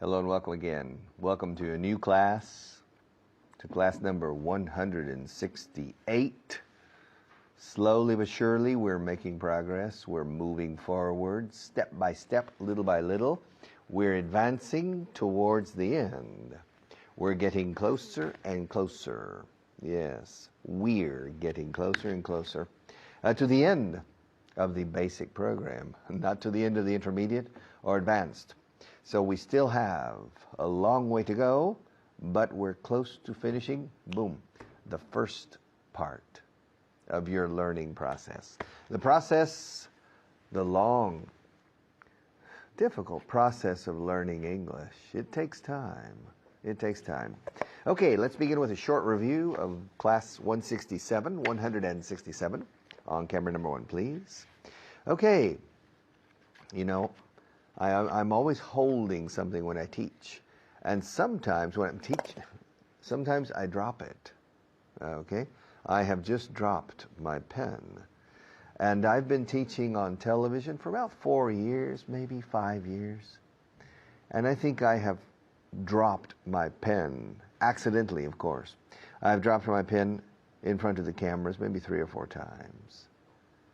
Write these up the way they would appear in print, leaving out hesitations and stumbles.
Hello and welcome again. Welcome to a new class, to class number 168. Slowly but surely we're making progress. We're moving forward step by step, little by little. We're advancing towards the end. We're getting closer and closer. Yes, we're getting closer and closer to the end of the basic program, not to the end of the intermediate or advanced. So we still have a long way to go, but we're close to finishing, boom, the first part of your learning process. The long, difficult process of learning English. It takes time. It takes time. Okay, let's begin with a short review of class 167. On camera number 1, please. Okay, I'm always holding something when I teach. And sometimes when I'm teaching, sometimes I drop it. Okay? I have just dropped my pen. And I've been teaching on television for about 4 years, maybe 5 years. And I think I have dropped my pen, accidentally, of course. I've dropped my pen in front of the cameras maybe 3 or 4 times.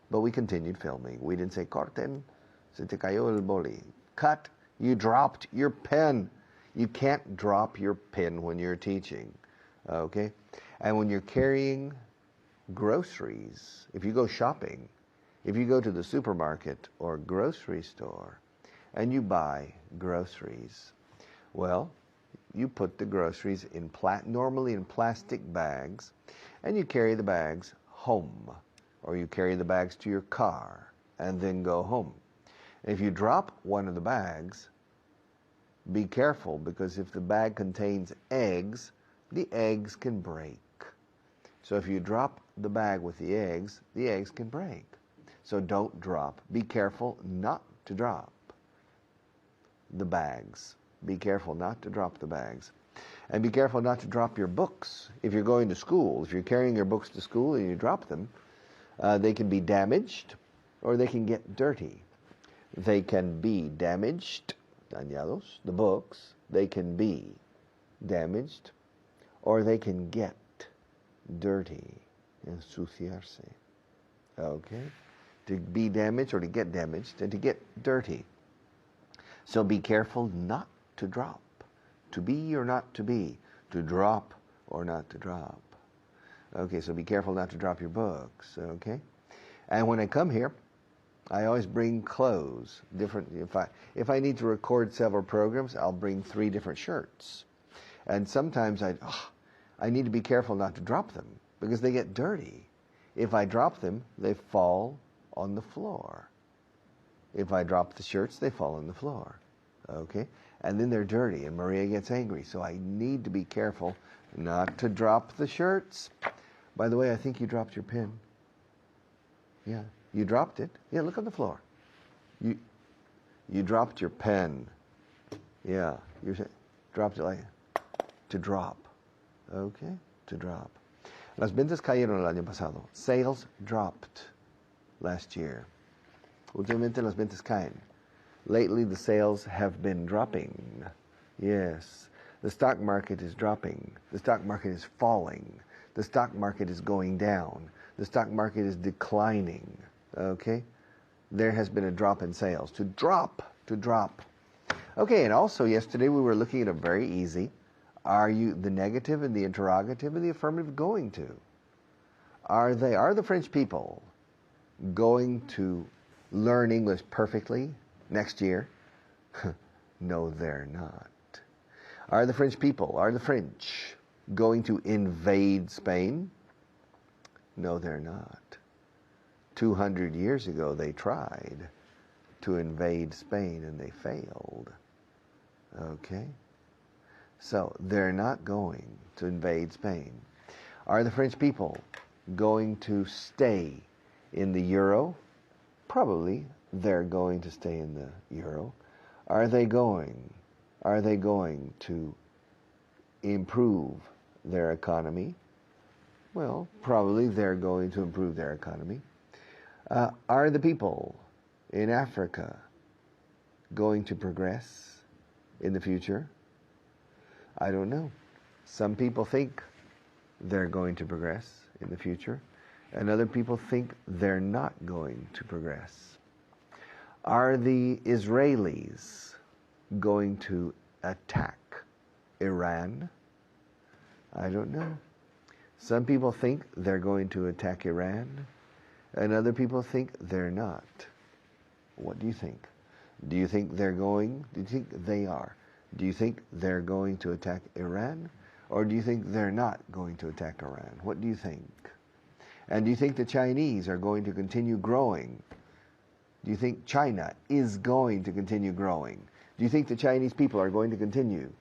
But we continued filming. We didn't say, corten, se te cayó el boli. Cut, you dropped your pen. You can't drop your pen when you're teaching. Okay? And when you're carrying groceries, if you go shopping, if you go to the supermarket or grocery store and you buy groceries, well, you put the groceries in normally in plastic bags, and you carry the bags home, or you carry the bags to your car and then go home. If you drop one of the bags, be careful, because if the bag contains eggs, the eggs can break. So if you drop the bag with the eggs can break. So don't drop. Be careful not to drop the bags. Be careful not to drop the bags. And be careful not to drop your books. If you're going to school, if you're carrying your books to school and you drop them, they can be damaged or they can get dirty. They can be damaged, dañados, the books. They can be damaged or they can get dirty, ensuciarse. Okay? To be damaged or to get damaged and to get dirty. So be careful not to drop. To be or not to be. To drop or not to drop. Okay, so be careful not to drop your books. Okay? And when I come here, I always bring clothes. Different. If I need to record several programs, I'll bring 3 different shirts. And sometimes I need to be careful not to drop them because they get dirty. If I drop them, they fall on the floor. If I drop the shirts, they fall on the floor. Okay? And then they're dirty and Maria gets angry. So I need to be careful not to drop the shirts. By the way, I think you dropped your pen. Yeah, you dropped it. Yeah, look on the floor. You dropped your pen. Yeah, you dropped it like to drop. Okay, to drop. Las ventas cayeron el año pasado. Sales dropped last year. Últimamente las ventas caen. Lately the sales have been dropping. Yes, the stock market is dropping. The stock market is falling. The stock market is going down. The stock market is declining. Okay? There has been a drop in sales. To drop. Okay, and also yesterday we were looking at a very easy, are you the negative and the interrogative and the affirmative going to? Are the French people going to learn English perfectly next year? No, they're not. Are the French going to invade Spain? No, they're not. 200 years ago, they tried to invade Spain and they failed. Okay? So, they're not going to invade Spain. Are the French people going to stay in the euro? Probably they're going to stay in the euro. Are they going to improve their economy? Well, probably they're going to improve their economy. Are the people in Africa going to progress? in the future? I don't know. Some people think they're going to progress in the future, and other people think they're not going to progress. Are the Israelis going to attack Iran? I don't know. Some people think they're going to attack Iran, and other people think they're not. What do you think? Do you think they're going? Do you think they are? Do you think they're going to attack Iran? Or do you think they're not going to attack Iran? What do you think? And do you think the Chinese are going to continue growing? Do you think China is going to continue growing? Do you think the Chinese people are going to continue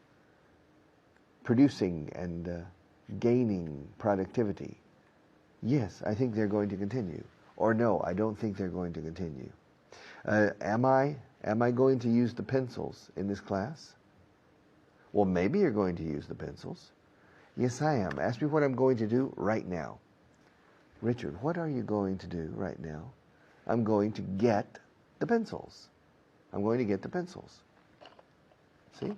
producing and gaining productivity? Yes, I think they're going to continue. Or no, I don't think they're going to continue. Am I going to use the pencils in this class? Well, maybe you're going to use the pencils. Yes, I am. Ask me what I'm going to do right now. Richard, what are you going to do right now? I'm going to get the pencils. I'm going to get the pencils. See?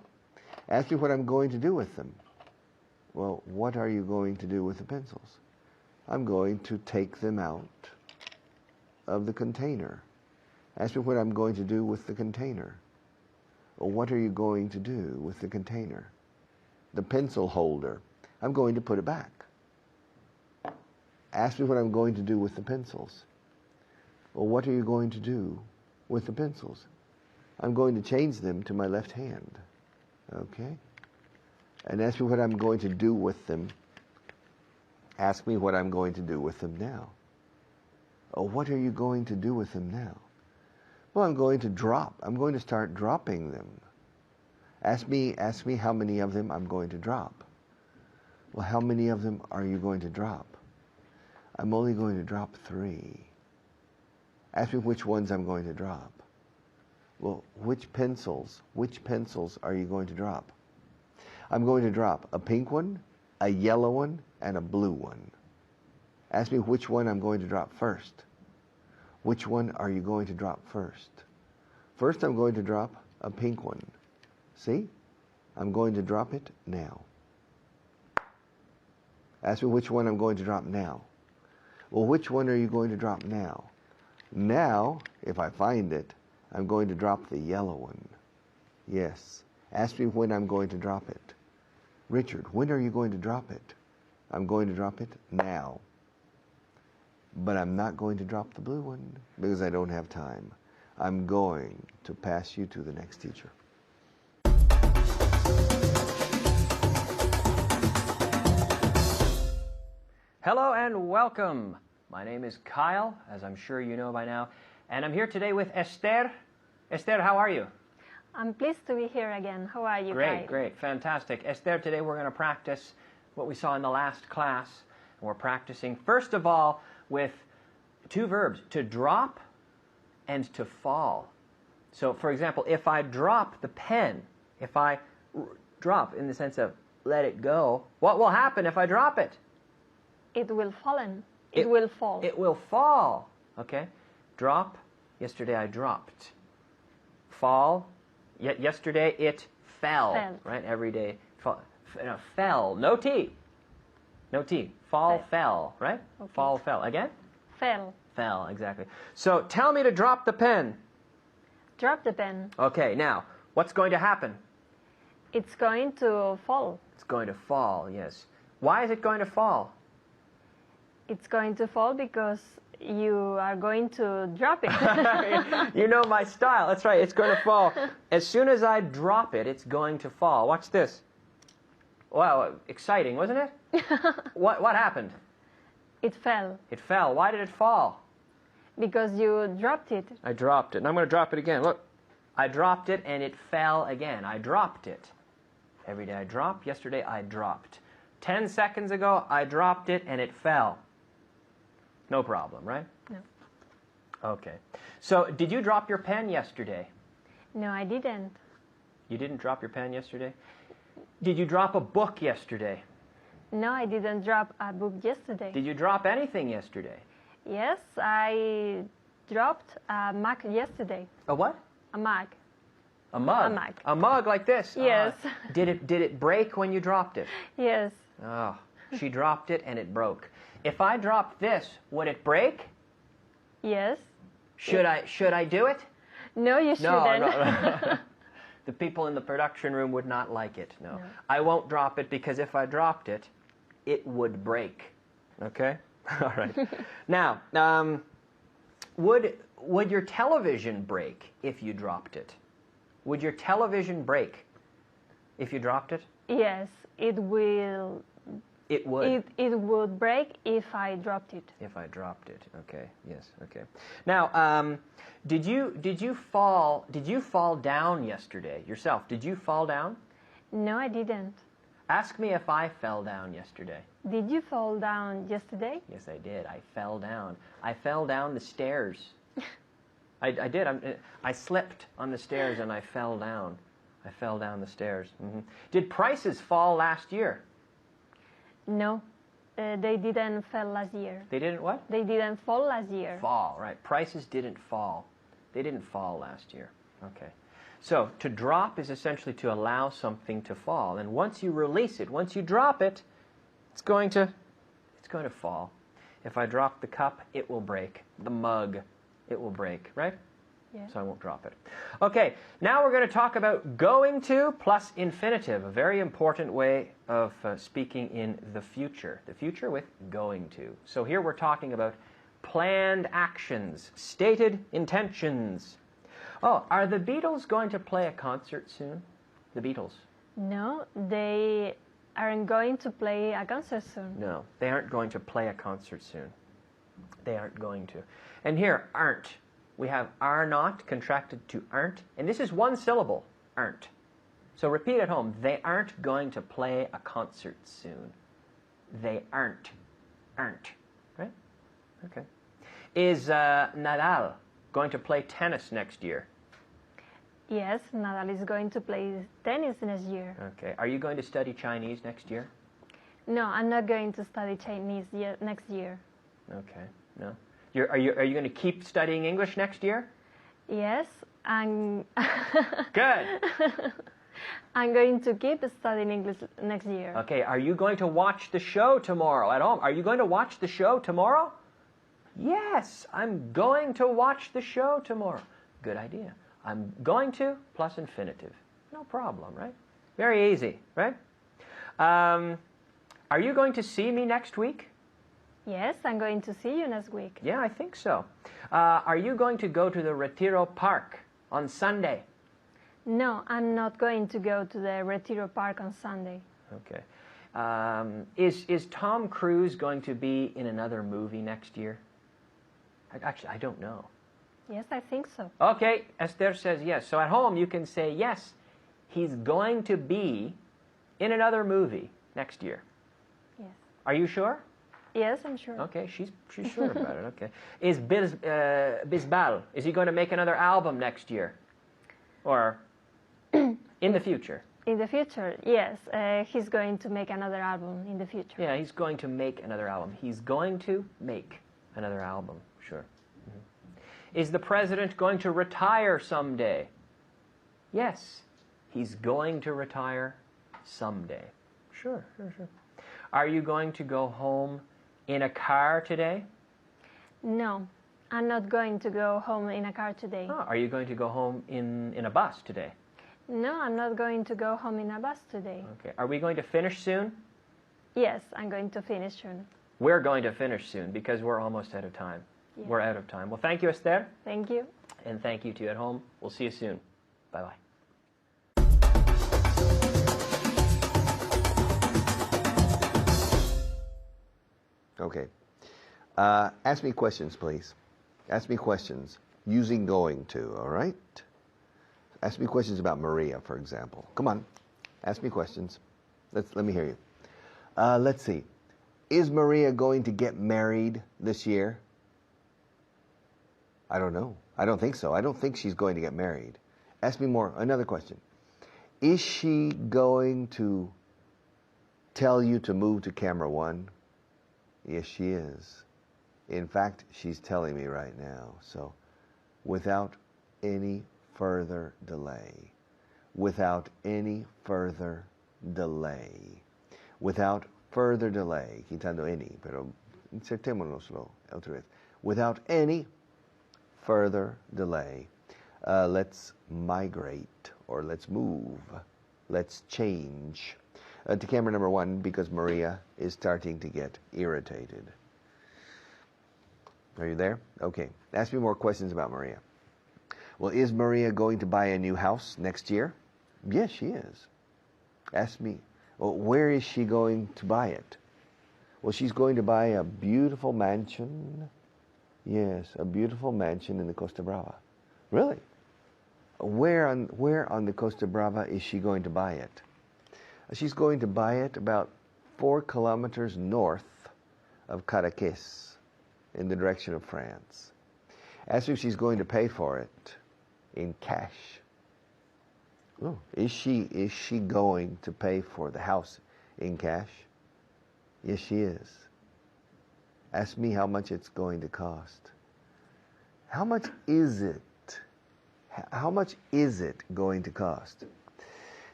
Ask me what I'm going to do with them. Well, what are you going to do with the pencils? I'm going to take them out of the container. Ask me what I'm going to do with the container. Or what are you going to do with the container? The pencil holder. I'm going to put it back. Ask me what I'm going to do with the pencils. Well, what are you going to do with the pencils? I'm going to change them to my left hand. Okay? And ask me what I'm going to do with them. Ask me what I'm going to do with them now. Oh, what are you going to do with them now? Well, I'm going to drop. I'm going to start dropping them. Ask me how many of them I'm going to drop. Well, how many of them are you going to drop? I'm only going to drop 3. Ask me which ones I'm going to drop. Well, which pencils are you going to drop? I'm going to drop a pink one, a yellow one, and a blue one. Ask me which one I'm going to drop first. Which one are you going to drop first? First, I'm going to drop a pink one. See? I'm going to drop it now. Ask me which one I'm going to drop now. Well, which one are you going to drop now? Now, if I find it, I'm going to drop the yellow one. Yes. Ask me when I'm going to drop it. Richard, when are you going to drop it? I'm going to drop it now. But I'm not going to drop the blue one because I don't have time. I'm going to pass you to the next teacher. Hello and welcome. My name is Kyle, as I'm sure you know by now, and I'm here today with Esther. Esther, how are you? I'm pleased to be here again. How are you guys? Great, fantastic. Esther, today we're going to practice what we saw in the last class. And we're practicing, first of all, with 2 verbs, to drop and to fall. So, for example, if I drop the pen, if I drop in the sense of let it go, what will happen if I drop it? It will fallen. It will fall. It will fall. Okay? Drop. Yesterday I dropped. Fall. Yesterday it fell. Right? Every day. Fell. No T. No T. Fall, fell. Right? Okay. Fall, fell. Again? Fell. Fell, exactly. So tell me to drop the pen. Drop the pen. Okay, now, what's going to happen? It's going to fall. It's going to fall, yes. Why is it going to fall? It's going to fall because you are going to drop it. You know my style. That's right. It's going to fall. As soon as I drop it, it's going to fall. Watch this. Wow, exciting, wasn't it? What happened? It fell. It fell. Why did it fall? Because you dropped it. I dropped it. And I'm going to drop it again. Look. I dropped it and it fell again. I dropped it. Every day I drop. Yesterday I dropped. 10 seconds ago I dropped it and it fell. No problem, right? No. Okay. So, did you drop your pen yesterday? No, I didn't. You didn't drop your pen yesterday? Did you drop a book yesterday? No, I didn't drop a book yesterday. Did you drop anything yesterday? Yes, I dropped a mug yesterday. A what? A mug. A mug. A mug. A mug like this. Yes. Did it break when you dropped it? Yes. Oh, she dropped it and it broke. If I dropped this, would it break? Yes. Should I do it? No, you shouldn't. No. The people in the production room would not like it. No. I won't drop it because if I dropped it, it would break. Okay? All right. Now, would your television break if you dropped it? Would your television break if you dropped it? Yes, it will. It would. It would break if I dropped it. If I dropped it. Okay. Yes. Okay. Now, did you fall down yesterday yourself? Did you fall down? No, I didn't. Ask me if I fell down yesterday. Did you fall down yesterday? Yes, I did. I fell down. I fell down the stairs. I did. I slipped on the stairs and I fell down. I fell down the stairs. Mm-hmm. Did prices fall last year? No, they didn't fall last year. They didn't what? They didn't fall last year. Fall, right. Prices didn't fall. They didn't fall last year. Okay. So to drop is essentially to allow something to fall. And once you release it, once you drop it, it's going to fall. If I drop the cup, it will break. The mug, it will break, right? Yeah. So I won't drop it. Okay, now we're going to talk about going to plus infinitive, a very important way of speaking in the future. The future with going to. So here we're talking about planned actions, stated intentions. Oh, are the Beatles going to play a concert soon? The Beatles? No, they aren't going to play a concert soon. No, they aren't going to play a concert soon. They aren't going to. And here, aren't. We have are not contracted to aren't. And this is one syllable, aren't. So repeat at home. They aren't going to play a concert soon. They aren't. Aren't. Right? Okay. Is Nadal going to play tennis next year? Yes, Nadal is going to play tennis next year. Okay. Are you going to study Chinese next year? No, I'm not going to study Chinese next year. Okay. No. Are you going to keep studying English next year? Yes, I'm. Good. I'm going to keep studying English next year. Okay. Are you going to watch the show tomorrow at home? Are you going to watch the show tomorrow? Yes, I'm going to watch the show tomorrow. Good idea. I'm going to plus infinitive. No problem, right? Very easy, right? Are you going to see me next week? Yes, I'm going to see you next week. Yeah, I think so. Are you going to go to the Retiro Park on Sunday? No, I'm not going to go to the Retiro Park on Sunday. Okay. Is Tom Cruise going to be in another movie next year? Actually, I don't know. Yes, I think so. Okay, Esther says yes. So at home you can say yes, he's going to be in another movie next year. Yes. Are you sure? Yes, I'm sure. Okay, she's sure about it. Okay. Is Bisbal, is he going to make another album next year? Or in the future? In the future, yes. He's going to make another album in the future. Yeah, he's going to make another album. He's going to make another album, sure. Mm-hmm. Is the president going to retire someday? Yes, he's going to retire someday. Sure. Are you going to go home in a car today? No, I'm not going to go home in a car today. Oh, are you going to go home in a bus today? No, I'm not going to go home in a bus today. Okay. Are we going to finish soon? Yes, I'm going to finish soon. We're going to finish soon because we're almost out of time. Yeah. We're out of time. Well, thank you, Esther. Thank you. And thank you to you at home. We'll see you soon. Bye-bye. Okay. Ask me questions, please. Ask me questions using going to, all right? Ask me questions about Maria, for example. Come on. Ask me questions. Let me hear you. Let's see. Is Maria going to get married this year? I don't know. I don't think so. I don't think she's going to get married. Ask me more. Another question. Is she going to tell you to move to camera 1? Yes, she is. In fact, she's telling me right now. So, without any further delay, without any further delay. Without further delay. Quitando any, pero insertémonoslo otra vez. Without any further delay. Let's migrate, or let's move. Let's change. To camera number 1, because Maria is starting to get irritated. Are you there? Okay. Ask me more questions about Maria. Well, is Maria going to buy a new house next year? Yes, she is. Ask me, well, where is she going to buy it? Well, she's going to buy a beautiful mansion. Yes, a beautiful mansion in the Costa Brava. Really? Where on the Costa Brava is she going to buy it? She's going to buy it about 4 kilometers north of Cadaqués, in the direction of France. Ask her if she's going to pay for it in cash. Oh, is she going to pay for the house in cash? Yes, she is. Ask me how much it's going to cost. How much is it? How much is it going to cost?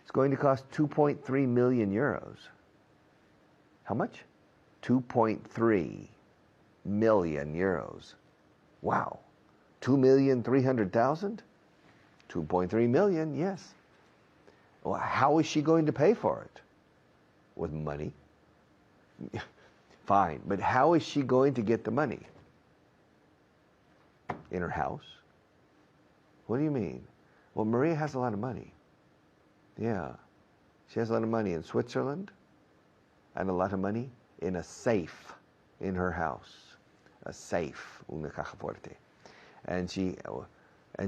It's going to cost 2.3 million euros. How much? 2.3 million euros. Wow. 2,300,000? 2.3 million, yes. Well, how is she going to pay for it? With money. Fine, but how is she going to get the money? In her house? What do you mean? Well, Maria has a lot of money. Yeah. She has a lot of money in Switzerland and a lot of money in a safe in her house. A safe, una caja fuerte. And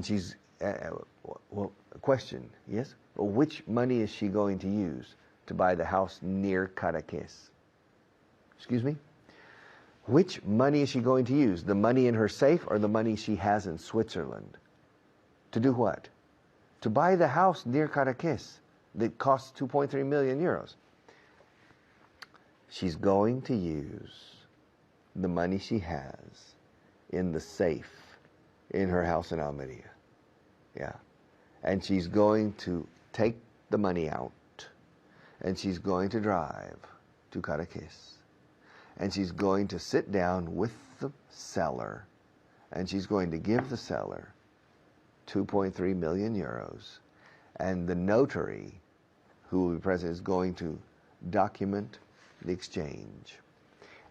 she's, well, a question, yes? Well, which money is she going to use to buy the house near Cadaqués? Excuse me? Which money is she going to use? The money in her safe or the money she has in Switzerland? To do what? To buy the house near Cadaqués that costs 2.3 million euros. She's going to use the money she has in the safe in her house in Almeria. Yeah. And she's going to take the money out and she's going to drive to Cadaqués. And she's going to sit down with the seller and she's going to give the seller 2.3 million euros, and the notary who will be present is going to document the exchange,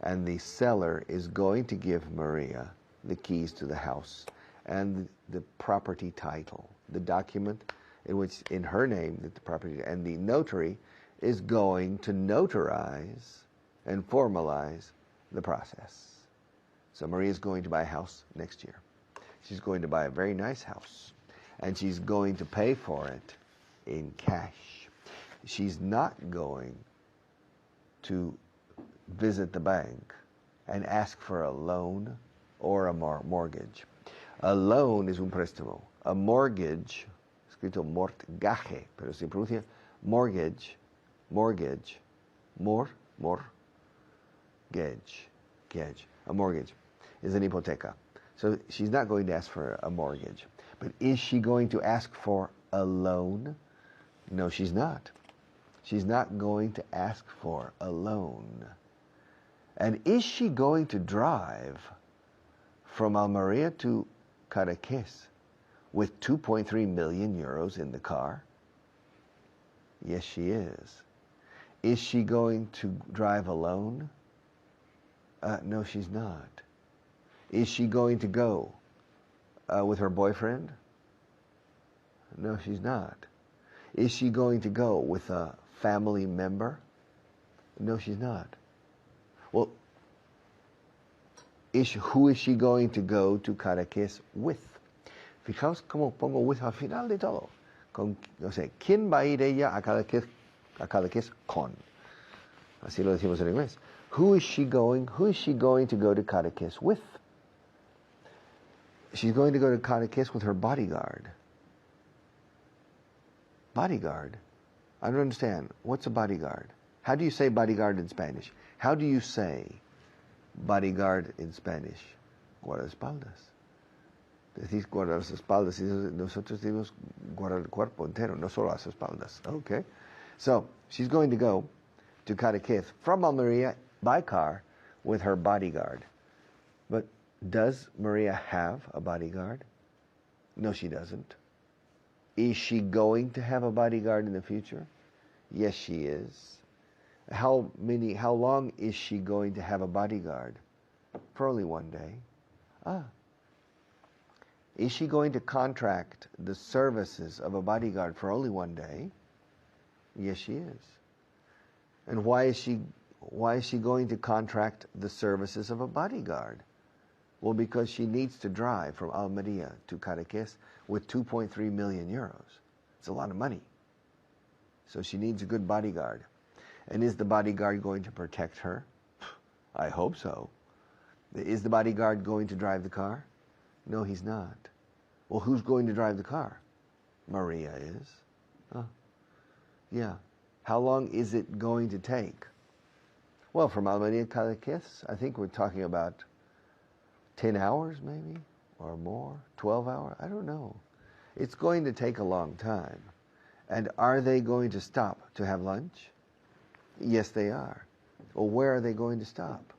and the seller is going to give Maria the keys to the house and the property title, the document in which in her name the property, and the notary is going to notarize and formalize the process. So Maria is going to buy a house next year. She's going to buy a very nice house, and she's going to pay for it in cash. She's not going to visit the bank and ask for a loan or a mortgage. A loan is un préstamo. A mortgage, escrito mortgage, pero se pronuncia mortgage, a mortgage is an hipoteca. So she's not going to ask for a mortgage. But is she going to ask for a loan? No, she's not. She's not going to ask for a loan. And is she going to drive from Almeria to Cadaqués with 2.3 million euros in the car? Yes, she is. Is she going to drive alone? No, she's not. Is she going to go with her boyfriend? No, she's not. Is she going to go with a family member? No, she's not. Well, who is she going to go to Cadaqués with? Fijaos cómo pongo with al final de todo. O sea, ¿quién va a ir ella a Cadaqués con? Así lo decimos en inglés. Who is she going to go to Cadaqués with? She's going to go to Cadaqués with her bodyguard. Bodyguard? I don't understand. What's a bodyguard? How do you say bodyguard in Spanish? How do you say bodyguard in Spanish? Guardaespaldas. Decís guardar las espaldas, y nosotros decimos guardar el cuerpo entero, no solo las espaldas. Okay. So, she's going to go to Cadaqués from Almeria by car with her bodyguard. But does Maria have a bodyguard? No, she doesn't. Is she going to have a bodyguard in the future? Yes, she is. How long is she going to have a bodyguard? For only one day. Is she going to contract the services of a bodyguard for only one day? Yes, she is. And why is she going to contract the services of a bodyguard? Well, because she needs to drive from Almeria to Cadaqués with 2.3 million euros. It's a lot of money. So she needs a good bodyguard. And is the bodyguard going to protect her? I hope so. Is the bodyguard going to drive the car? No, he's not. Well, who's going to drive the car? Maria is. Yeah. How long is it going to take? Well, from Almeria to Cadaqués, I think we're talking about 10 hours maybe, or more, 12 hours, I don't know. It's going to take a long time. And are they going to stop to have lunch? Yes, they are. Well, where are they going to stop?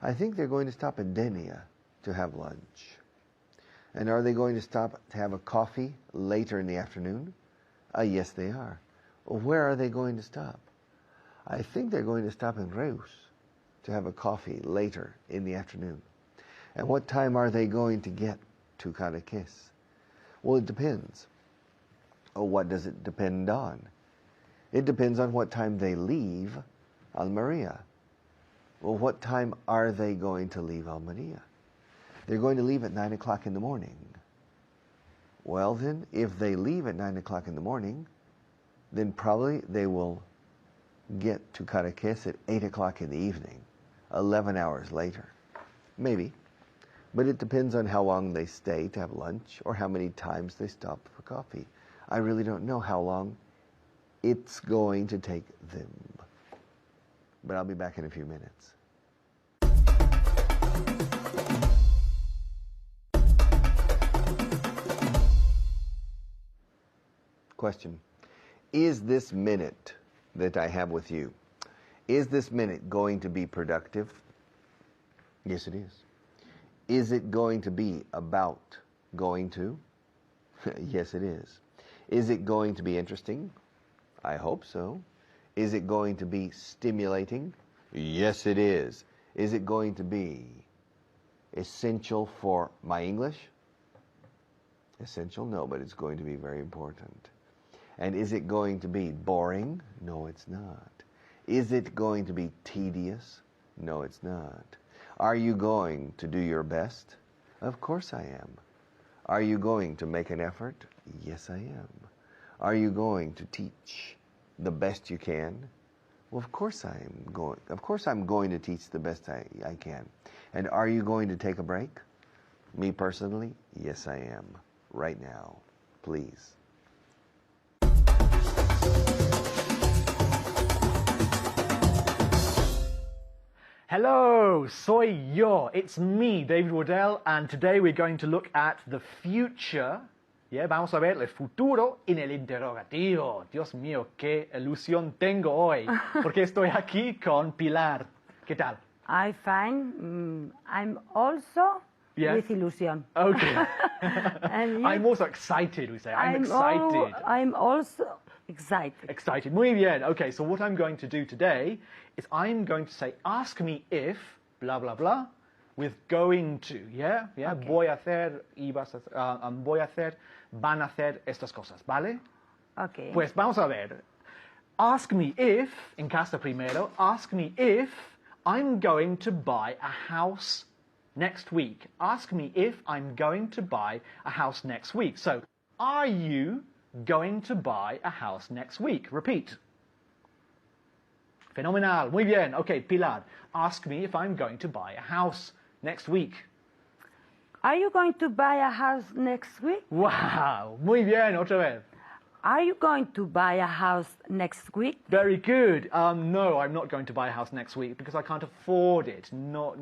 I think they're going to stop in Denia to have lunch. And are they going to stop to have a coffee later in the afternoon? Yes, they are. Well, where are they going to stop? I think they're going to stop in Reus to have a coffee later in the afternoon. And what time are they going to get to Cadaqués? Well, it depends. What does it depend on? It depends on what time they leave Almeria. Well, what time are they going to leave Almeria? They're going to leave at 9 o'clock in the morning. Well then, if they leave at 9 o'clock in the morning, then probably they will get to Cadaqués at 8 o'clock in the evening, 11 hours later. Maybe. But it depends on how long they stay to have lunch or how many times they stop for coffee. I really don't know how long it's going to take them. But I'll be back in a few minutes. Question. Is this minute that I have with you, is this minute going to be productive? Yes, it is. Is it going to be about going to? Yes, it is. Is it going to be interesting? I hope so. Is it going to be stimulating? Yes, it is. Is it going to be essential for my English? Essential? No, but it's going to be very important. And is it going to be boring? No, it's not. Is it going to be tedious? No, it's not. Are you going to do your best? Of course I am. Are you going to make an effort? Yes, I am. Are you going to teach the best you can? Well, of course I'm going to teach the best I can. And are you going to take a break? Me personally? Yes, I am. Right now. Please. Hello, soy yo. It's me, David Waddell, and today we're going to look at the future. Yeah, vamos a ver el futuro en el interrogativo. Dios mío, qué ilusión tengo hoy, porque estoy aquí con Pilar. ¿Qué tal? I'm fine. I'm also with illusion. Okay. And I'm also excited, we say. I'm excited. I'm also excited. Excited. Muy bien. Okay, so what I'm going to do today is I'm going to say, ask me if, blah, blah, blah, with going to, yeah? Yeah, Okay. voy a hacer, voy a hacer, van a hacer estas cosas, ¿vale? Okay. Pues vamos a ver. Ask me if, en casa primero, ask me if I'm going to buy a house next week. Ask me if I'm going to buy a house next week. So, are you going to buy a house next week? Repeat. Fenomenal. Muy bien. Okay, Pilar, ask me if I'm going to buy a house next week. Are you going to buy a house next week? Wow. Muy bien. Otra vez. Are you going to buy a house next week? Very good. No, I'm not going to buy a house next week because I can't afford it. No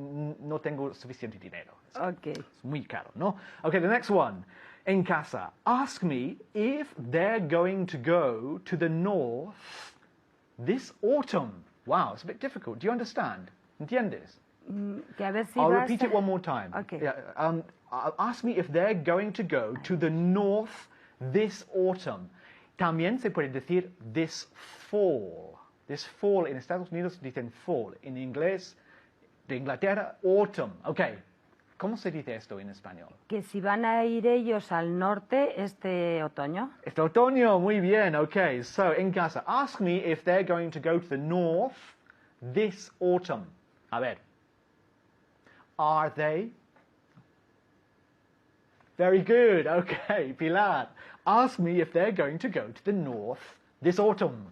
tengo suficiente dinero. Okay. Es muy caro, ¿no? Okay, the next one. En casa. Ask me if they're going to go to the north this autumn. Wow, it's a bit difficult. Do you understand? ¿Entiendes? Que a ver si I'll vas repeat a- it one more time. Okay. Yeah, ask me if they're going to go to the north this autumn. También se puede decir this fall. This fall en Estados Unidos dicen fall. En inglés de Inglaterra, autumn. Okay. ¿Cómo se dice esto en español? Que si van a ir ellos al norte este otoño. Este otoño, muy bien. Okay, so en casa, ask me if they're going to go to the north this autumn. A ver. Are they? Very good. Okay, Pilar. Ask me if they're going to go to the north this autumn.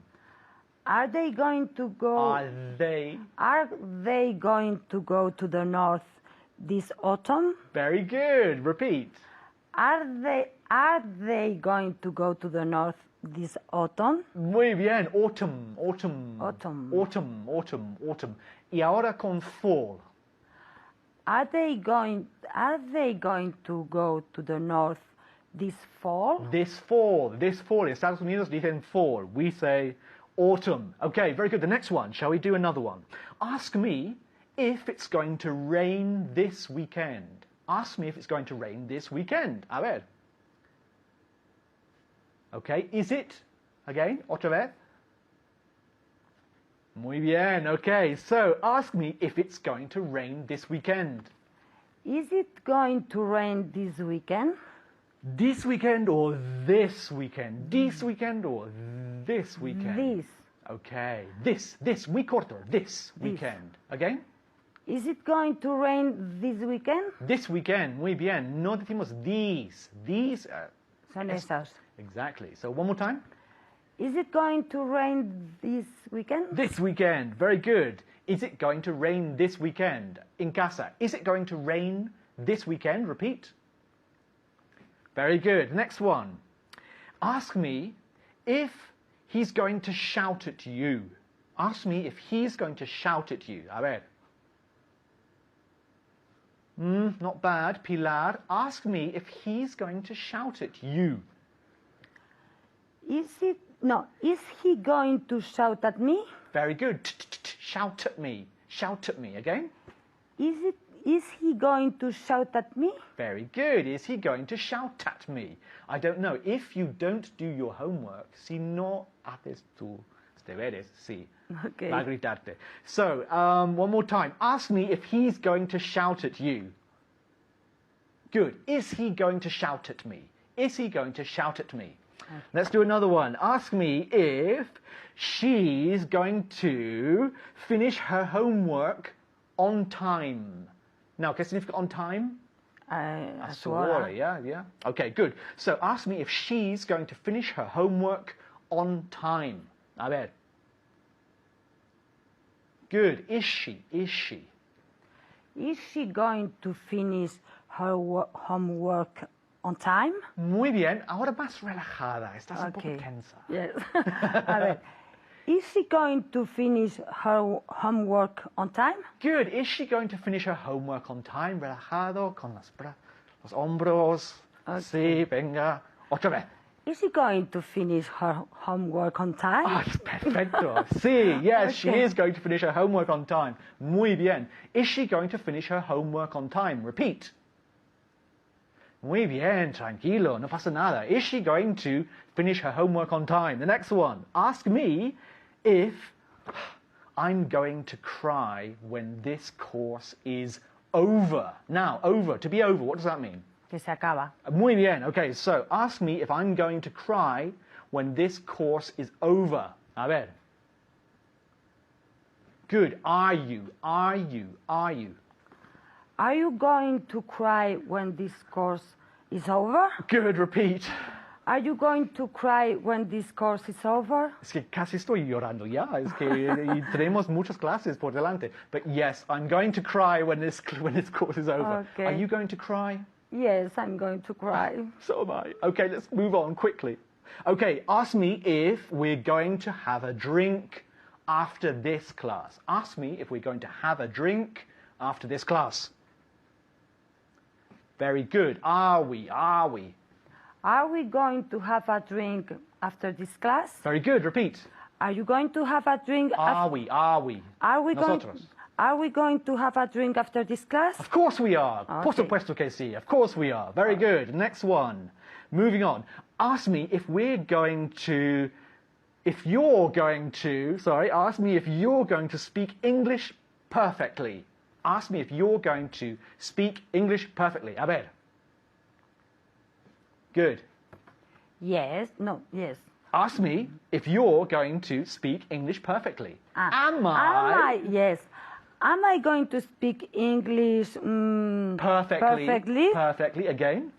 Are they going to go? Are they? Are they going to go to the north this autumn? Very good. Repeat. Are they going to go to the north this autumn? Muy bien. Autumn, autumn. Autumn. Autumn, autumn, autumn. Y ahora con fall. Are they going to go to the north this fall? This fall. This fall. En Estados Unidos dicen fall. We say autumn. Okay, very good. The next one. Shall we do another one? Ask me if it's going to rain this weekend. Ask me if it's going to rain this weekend. A ver. Okay, is it? Again, otra vez. Muy bien, okay. So, ask me if it's going to rain this weekend. Is it going to rain this weekend? This weekend or this weekend? This weekend or this weekend? This. Okay, this, muy corto, this weekend. Again? Is it going to rain this weekend? This weekend, muy bien. No decimos these. These are... Son esas. Exactly. So one more time. Is it going to rain this weekend? This weekend. Very good. Is it going to rain this weekend? In casa. Is it going to rain this weekend? Repeat. Very good. Next one. Ask me if he's going to shout at you. Ask me if he's going to shout at you. A ver. Not bad. Pilar, ask me if he's going to shout at you. Is he going to shout at me? Very good. Shout at me. Shout at me. Again. Is he going to shout at me? Very good. Is he going to shout at me? I don't know. If you don't do your homework, si no haces tus deberes, sí. Okay. Va a gritarte. So, one more time. Ask me if he's going to shout at you. Good. Is he going to shout at me? Is he going to shout at me? Okay. Let's do another one. Ask me if she's going to finish her homework on time. Now, ¿qué significa on time? A su hora, hora. yeah. Okay, good. So, ask me if she's going to finish her homework on time. A ver. Good. Is she? Is she? Is she going to finish her homework on time? Muy bien. Ahora más relajada. Estás un poco Okay. tensa. Yes. A ver. Is she going to finish her homework on time? Good. Is she going to finish her homework on time? Relajado, con los hombros. Okay. Sí, venga. Otra vez. Is she going to finish her homework on time? Ah, perfecto. Sí, yes, she Okay. is going to finish her homework on time. Muy bien. Is she going to finish her homework on time? Repeat. Muy bien, tranquilo, no pasa nada. Is she going to finish her homework on time? The next one. Ask me if I'm going to cry when this course is over. Now, over, to be over, what does that mean? Que se acaba. Muy bien. Okay, so ask me if I'm going to cry when this course is over. A ver. Good. Are you? Are you? Are you? Are you going to cry when this course is over? Good. Repeat. Are you going to cry when this course is over? Es que casi estoy llorando ya. Es que y tenemos muchas clases por delante. But yes, I'm going to cry when this course is over. Okay. Are you going to cry? Yes, I'm going to cry. So am I. Okay, let's move on quickly. Okay, ask me if we're going to have a drink after this class. Ask me if we're going to have a drink after this class. Very good. Are we? Are we? Are we going to have a drink after this class? Very good. Repeat. Are you going to have a drink? Are we? Are we? Are we going? Nosotros. Are we going to have a drink after this class? Of course we are. Okay. Por supuesto que sí. Of course we are. Very good. Next one. Moving on. Ask me if we're going to, ask me if you're going to speak English perfectly. Ask me if you're going to speak English perfectly. A ver. Good. Yes. No. Yes. Ask me if you're going to speak English perfectly. Am I? Yes. Am I going to speak English perfectly? Perfectly. Again.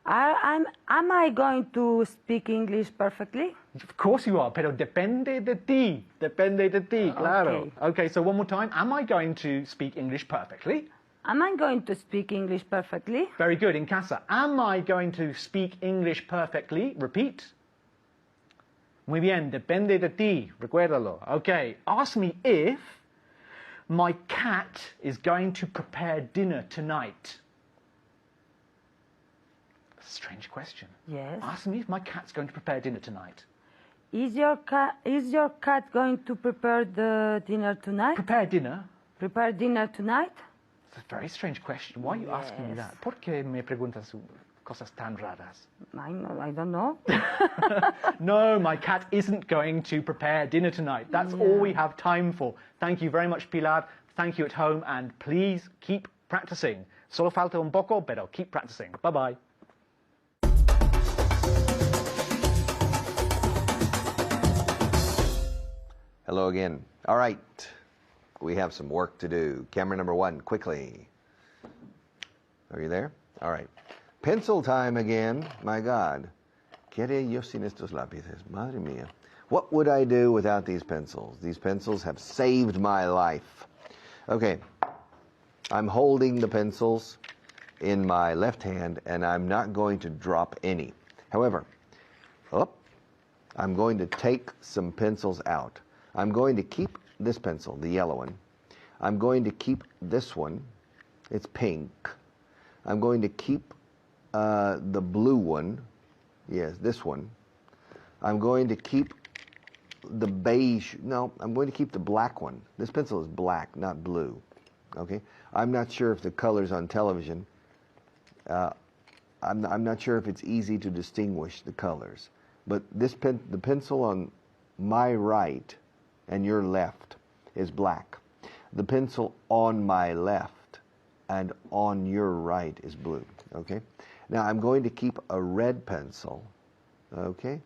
Am I going to speak English perfectly? Of course you are, pero depende de ti. Depende de ti, claro. Okay, so one more time. Am I going to speak English perfectly? Am I going to speak English perfectly? Very good. In casa. Am I going to speak English perfectly? Repeat. Muy bien. Depende de ti. Recuérdalo. Okay. Ask me if my cat is going to prepare dinner tonight. Strange question. Yes. Ask me if my cat's going to prepare dinner tonight. Is your cat going to prepare the dinner tonight? Prepare dinner? Prepare dinner tonight? It's a very strange question. Why are you asking me that? ¿Por qué me preguntas cosas tan raras? I don't know. No, my cat isn't going to prepare dinner tonight. That's all we have time for. Thank you very much, Pilar. Thank you at home, and please keep practicing. Solo falta un poco, pero keep practicing. Bye-bye. Hello again. All right. We have some work to do. Camera number 1, quickly. Are you there? All right. Pencil time again. My God. ¿Qué haré yo sin estos lápices? Madre mía. What would I do without these pencils? These pencils have saved my life. Okay. I'm holding the pencils in my left hand, and I'm not going to drop any. However, I'm going to take some pencils out. I'm going to keep this pencil, the yellow one. I'm going to keep this one. It's pink. I'm going to keep the blue one. Yes, this one. I'm going to keep the beige. No, I'm going to keep the black one. This pencil is black, not blue. Okay? I'm not sure if the colors on television, I'm not sure if it's easy to distinguish the colors. But the pencil on my right and your left is black. The pencil on my left and on your right is blue. Okay? Now I'm going to keep a red pencil. Okay?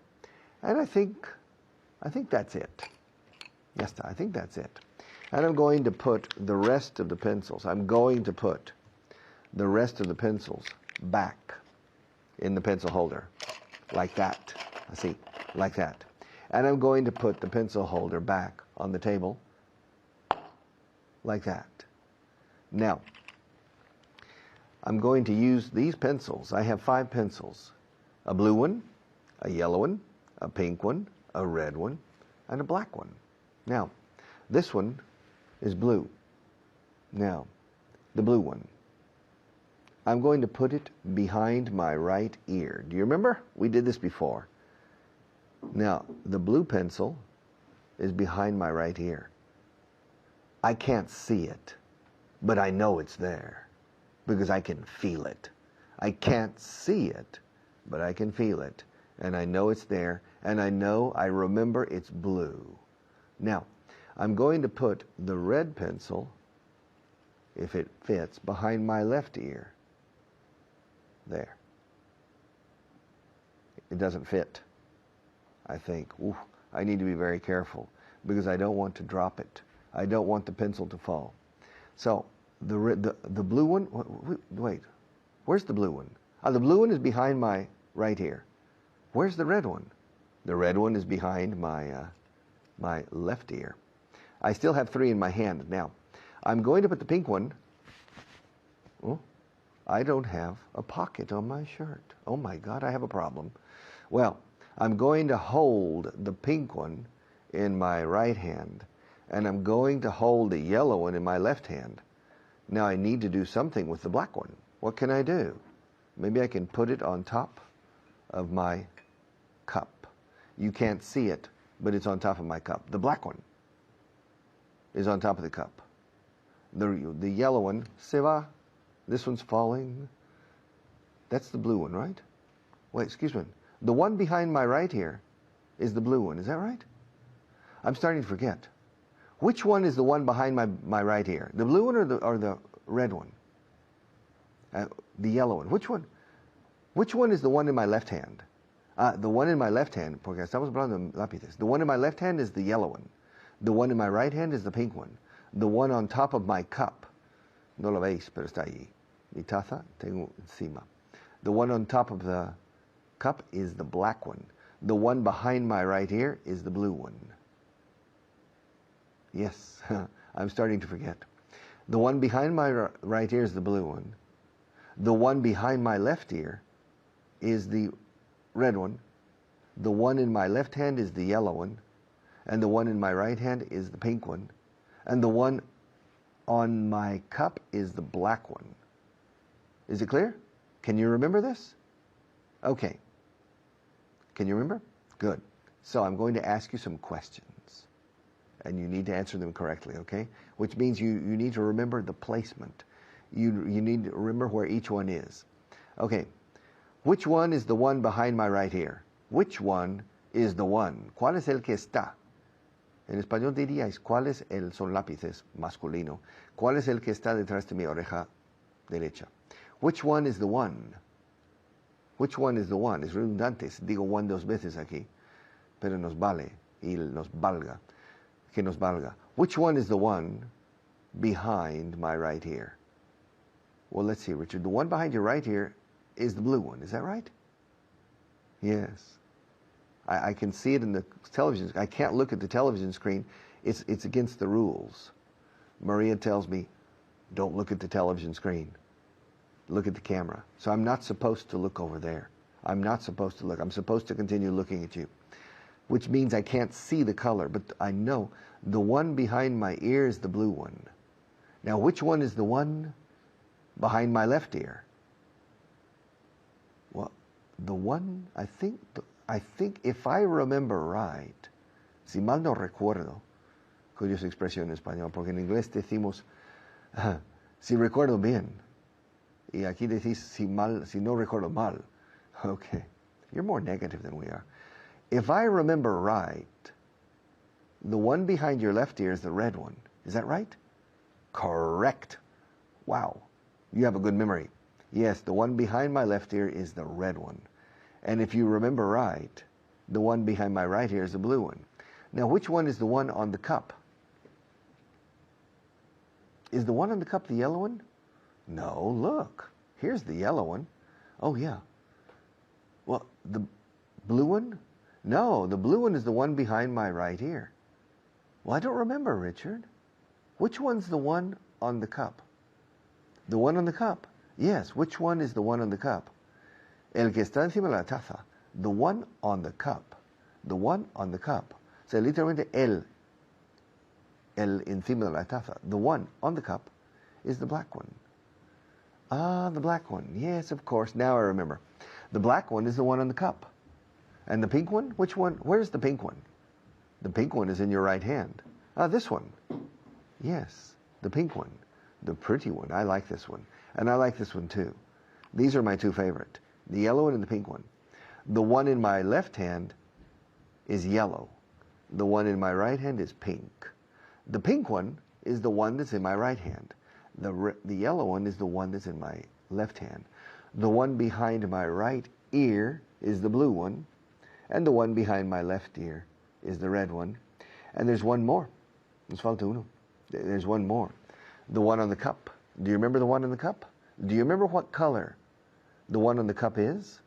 And I think that's it. Yes, I think that's it. And I'm going to put the rest of the pencils, back in the pencil holder. Like that. See, like that. And I'm going to put the pencil holder back on the table like that. Now, I'm going to use these pencils. I have 5 pencils. A blue one, a yellow one, a pink one, a red one, and a black one. Now, this one is blue. Now, the blue one. I'm going to put it behind my right ear. Do you remember? We did this before. Now, the blue pencil is behind my right ear. I can't see it, but I know it's there because I can feel it. I can't see it, but I can feel it, and I know it's there, and I remember it's blue. Now, I'm going to put the red pencil, if it fits, behind my left ear. There. It doesn't fit. I think, ooh, I need to be very careful because I don't want to drop it. I don't want the pencil to fall. So the blue one, wait, where's the blue one? The blue one is behind my right ear. Where's the red one? The red one is behind my left ear. I still have 3 in my hand. Now, I'm going to put the pink one. Oh, I don't have a pocket on my shirt. Oh my God, I have a problem. Well, I'm going to hold the pink one in my right hand, and I'm going to hold the yellow one in my left hand. Now I need to do something with the black one. What can I do? Maybe I can put it on top of my cup. You can't see it, but it's on top of my cup. The black one is on top of the cup. The yellow one, se va. This one's falling. That's the blue one, right? Wait, excuse me. The one behind my right here is the blue one. Is that right? I'm starting to forget. Which one is the one behind my right here? The blue one or the red one? The yellow one. Which one? Which one is the one in my left hand? The one in my left hand, porque estamos hablando de lápices. The one in my left hand is the yellow one. The one in my right hand is the pink one. The one on top of my cup, no lo veis, pero está allí. Mi taza tengo encima. The one on top of the cup is the black one. The one behind my right ear is the blue one. Yes, I'm starting to forget. The one behind my right ear is the blue one. The one behind my left ear is the red one. The one in my left hand is the yellow one. And the one in my right hand is the pink one. And the one on my cup is the black one. Is it clear? Can you remember this? Okay. Can you remember? Good. So I'm going to ask you some questions. And you need to answer them correctly, okay? Which means you need to remember the placement. You need to remember where each one is. Okay. Which one is the one behind my right ear? Which one is the one? ¿Cuál es el que está? En español diríais, ¿cuál es el, son lápices masculino? ¿Cuál es el que está detrás de mi oreja derecha? Which one is the one? Which one is the one? Es redundante, digo one dos veces aquí, pero nos vale y nos valga, que nos valga. Which one is the one behind my right ear? Well, let's see, Richard. The one behind your right ear is the blue one. Is that right? Yes. I can see it in the television. I can't look at the television screen. It's against the rules. Maria tells me, don't look at the television screen. Look at the camera. So I'm not supposed to look over there. I'm not supposed to look. I'm supposed to continue looking at you, which means I can't see the color, but I know the one behind my ear is the blue one. Now, which one is the one behind my left ear? Well, the one, I think if I remember right, si mal no recuerdo, curiosa expresión en español, porque en inglés decimos, si recuerdo bien, y aquí decís si no recuerdo mal. Okay, you're more negative than we are. If I remember right, the one behind your left ear is the red one. Is that right? Correct. Wow, you have a good memory. Yes, the one behind my left ear is the red one. And if you remember right, the one behind my right ear is the blue one. Now, which one is the one on the cup? Is the one on the cup the yellow one? No, look. Here's the yellow one. Oh, yeah. Well, the blue one? No, the blue one is the one behind my right ear. Well, I don't remember, Richard. Which one's the one on the cup? The one on the cup? Yes, which one is the one on the cup? El que está encima de la taza. The one on the cup. The one on the cup. O sea, literalmente el encima de la taza. The one on the cup is the black one. Ah, the black one. Yes, of course. Now I remember. The black one is the one on the cup. And the pink one? Which one? Where's the pink one? The pink one is in your right hand. Ah, this one. Yes, the pink one. The pretty one. I like this one. And I like this one too. These are my two favorite. The yellow one and the pink one. The one in my left hand is yellow. The one in my right hand is pink. The pink one is the one that's in my right hand. The yellow one is the one that's in my left hand. The one behind my right ear is the blue one. And the one behind my left ear is the red one. And there's one more. Nos falta uno. There's one more. The one on the cup. Do you remember the one on the cup? Do you remember what color the one on the cup is?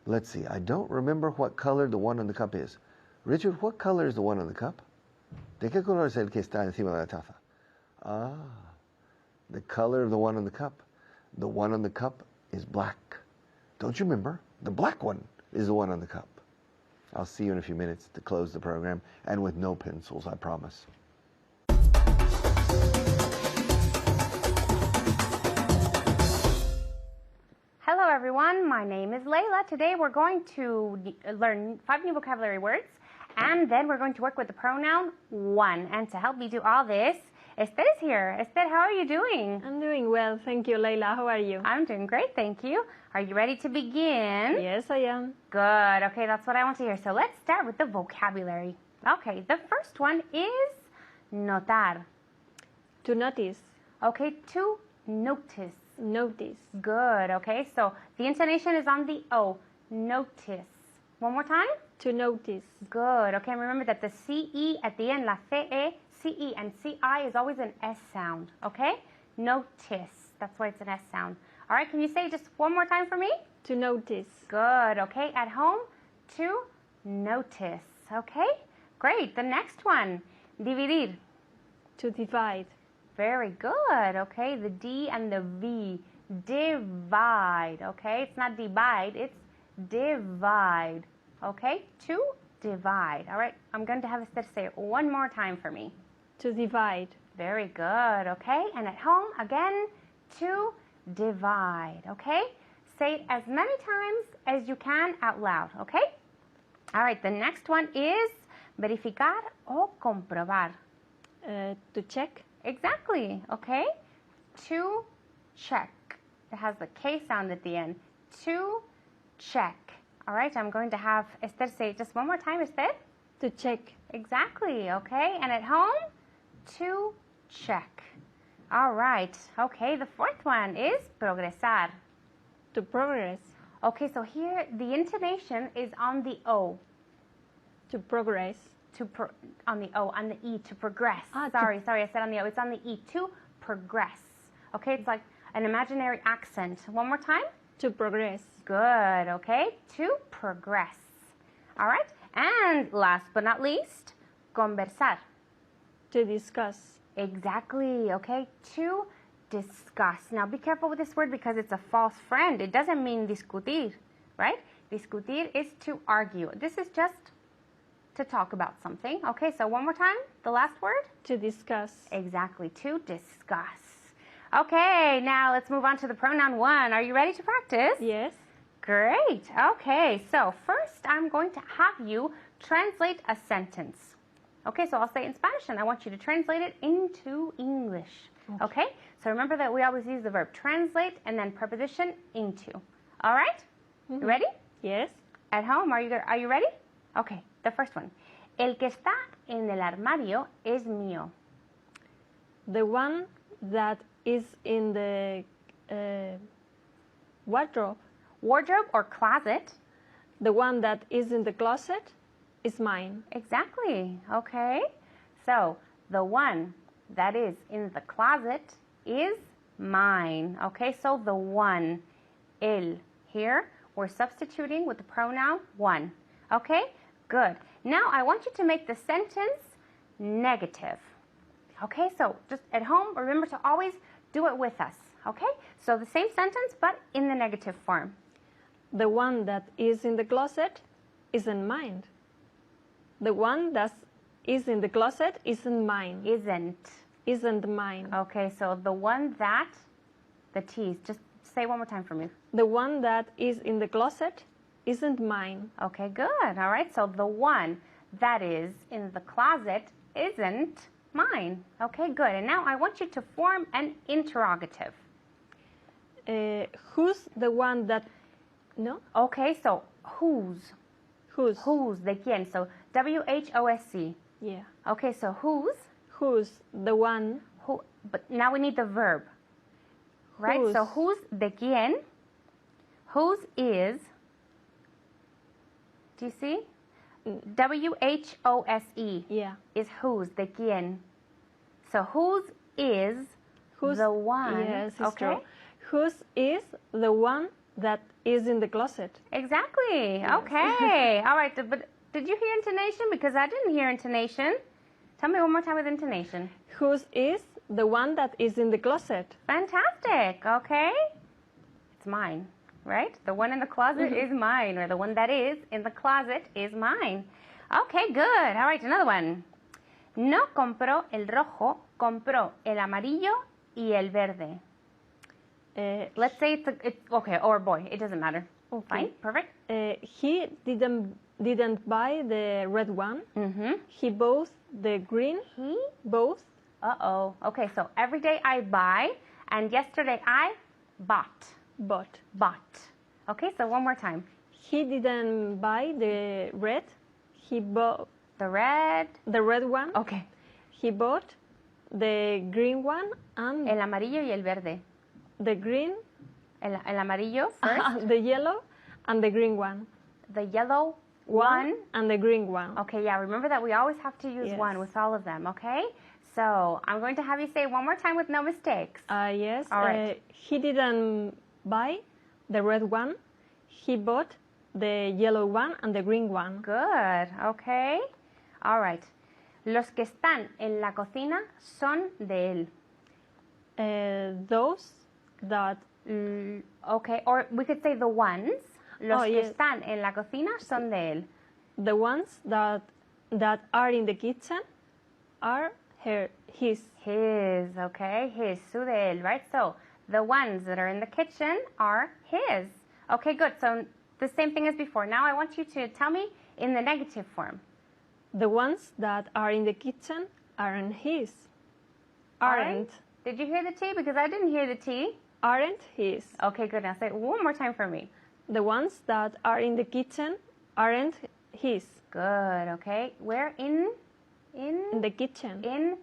Let's see. I don't remember what color the one on the cup is. Richard, what color is the one on the cup? ¿De qué color es el que está encima de la taza? Ah, the color of the one on the cup. The one on the cup is black. Don't you remember? The black one is the one on the cup. I'll see you in a few minutes to close the program, and with no pencils, I promise. Hello everyone, my name is Layla. Today we're going to learn 5 new vocabulary words, and then we're going to work with the pronoun one. And to help me do all this, Esther is here. Esther, how are you doing? I'm doing well, thank you, Layla. How are you? I'm doing great, thank you. Are you ready to begin? Yes, I am. Good, okay, that's what I want to hear. So let's start with the vocabulary. Okay, the first one is notar. To notice. Okay, to notice. Notice. Good, okay, so the intonation is on the O, notice. One more time. To notice. Good, okay, and remember that the CE at the end, la CE, CE and CI is always an S sound, okay? Notice, that's why it's an S sound. All right, can you say just one more time for me? To notice. Good, okay, at home, to notice, okay? Great, the next one, dividir. To divide. Very good, okay, the D and the V, divide, okay? It's not divide, it's divide, okay? To divide, all right? I'm going to have Esther say it one more time for me. To divide. Very good, okay? And at home, again, to divide, okay? Say it as many times as you can out loud, okay? All right, the next one is verificar o comprobar. To check. Exactly, okay? To check. It has the K sound at the end. To check. All right, I'm going to have Esther say it just one more time, Esther. To check. Exactly, okay? And at home, to check. All right, okay, the fourth one is progresar. To progress. Okay, so here the intonation is on the O. To progress. On the O, on the E, to progress. Sorry, I said on the O. It's on the E, to progress. Okay, it's like an imaginary accent. One more time. To progress. Good, okay, to progress. All right, and last but not least, conversar. To discuss. Exactly, okay, to discuss. Now be careful with this word because it's a false friend. It doesn't mean discutir, right? Discutir is to argue. This is just to talk about something. Okay, so one more time, the last word. To discuss. Exactly, to discuss. Okay, now let's move on to the pronoun one. Are you ready to practice? Yes. Great. Okay, so first I'm going to have you translate a sentence. Okay, so I'll say it in Spanish and I want you to translate it into English. Okay? So remember that we always use the verb translate and then preposition into. All right? You ready? Yes. At home, are you ready? Okay, the first one. El que está en el armario es mío. The one that is in the wardrobe. Wardrobe or closet. The one that is in the closet is mine. Exactly. Okay. So the one that is in the closet is mine. Okay, so the one, el. Here, we're substituting with the pronoun one. Okay, good. Now I want you to make the sentence negative. Okay, so just at home, remember to always do it with us. Okay, so the same sentence, but in the negative form. The one that is in the closet isn't mine. The one that is in the closet isn't mine. Isn't mine. Okay, so the one that, the T's, just say one more time for me. The one that is in the closet isn't mine. Okay, good. All right, so the one that is in the closet isn't mine. Okay, good. And now I want you to form an interrogative. Who's the one that... No? Okay, so whose? Whose? Whose, de quién. So W-H-O-S-C. Yeah. Okay, so whose? Who's the one? Who? But now we need the verb. Right? Whose. So whose, de quién. Whose is... Do you see? W-H-O-S-E. Yeah. Is whose, de quién. So whose is Who's the one. Yes, it's okay? true. Whose is the one that is in the closet? Exactly. Okay. All right. But did you hear intonation? Because I didn't hear intonation. Tell me one more time with intonation. Whose is the one that is in the closet? Fantastic. Okay. It's mine. right? The one in the closet is mine, or the one that is in the closet is mine. Okay, good. All right, another one. No compró el rojo, compró el amarillo y el verde. Let's say it's okay, or boy, it doesn't matter. Okay. Fine, perfect. He didn't buy the red one. Mm-hmm. He bought the green. He? Both. Uh-oh. Okay, so every day I buy, and yesterday I bought. Bought. Bought. Okay, so one more time. He didn't buy the red. He bought The red. the red one. Okay. He bought the green one and El amarillo y el verde. the green, El amarillo first. the yellow, and the green one. The yellow one. and the green one. Okay, yeah, remember that we always have to use Yes. one with all of them, okay? So I'm going to have you say it one more time with no mistakes. Yes. All right. He didn't buy the red one. He bought the yellow one and the green one. Good, okay. All right. Los que están en la cocina son de él. Those that Okay, or we could say the ones. Los que yes. están en la cocina son de él. the ones that are in the kitchen are his. His, okay? His, su de él, right? So the ones that are in the kitchen are his. Okay, good. So the same thing as before. Now I want you to tell me in the negative form. The ones that are in the kitchen aren't his. Aren't. Did you hear the T? Because I didn't hear the T. Aren't his. Okay, good. Now say it one more time for me. The ones that are in the kitchen aren't his. Good, okay. Where in In the kitchen. in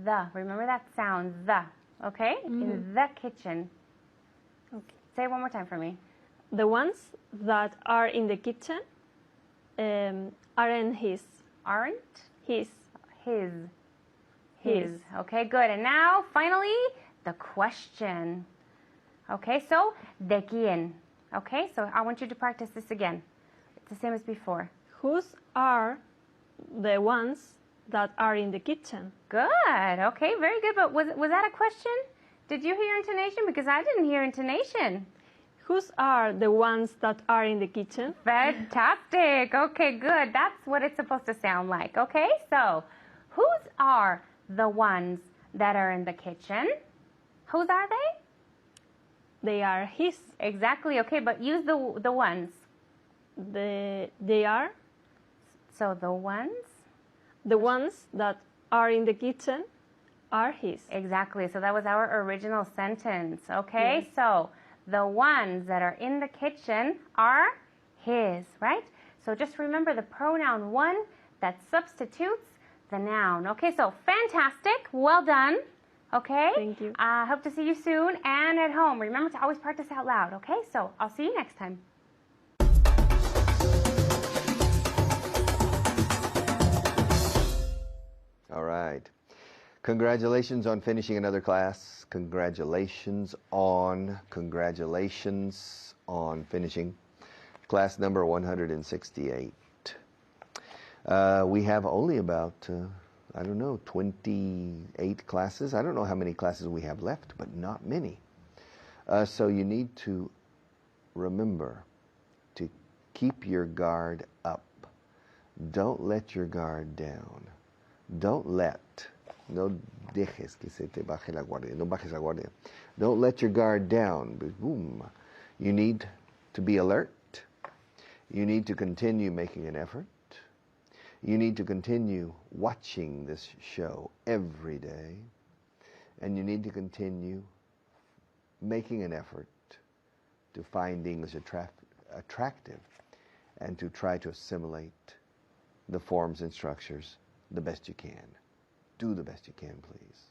the. Remember that sound, the. Okay? In the kitchen. Okay. Say it one more time for me. The ones that are in the kitchen aren't his. Aren't His. his. His. Okay, good. And now, finally, the question. Okay, so, ¿de quién? Okay, so I want you to practice this again. It's the same as before. Whose are the ones that are in the kitchen? Good. Okay, very good. But was that a question? Did you hear intonation? Because I didn't hear intonation. Whose are the ones that are in the kitchen? Fantastic. Okay, good. That's what it's supposed to sound like. Okay, so whose are the ones that are in the kitchen? Whose are they? They are his. Exactly. Okay, but use the ones. They are So the ones? the ones that are in the kitchen are his. Exactly. So that was our original sentence. Okay, Yes. so the ones that are in the kitchen are his, right? So just remember the pronoun one that substitutes the noun. Okay, so fantastic. Well done. Okay? Thank you. I hope to see you soon and at home. Remember to always practice out loud. Okay, so I'll see you next time. All right. Congratulations on finishing another class. Congratulations on finishing class number 168. We have only about, 28 classes. I don't know how many classes we have left, but not many. So you need to remember to keep your guard up. Don't let your guard down. No dejes que se te baje la guardia. No bajes la guardia. Don't let your guard down. Boom. You need to be alert. You need to continue making an effort. You need to continue watching this show every day. And you need to continue making an effort to find English attractive and to try to assimilate the forms and structures the best you can. Do the best you can, please.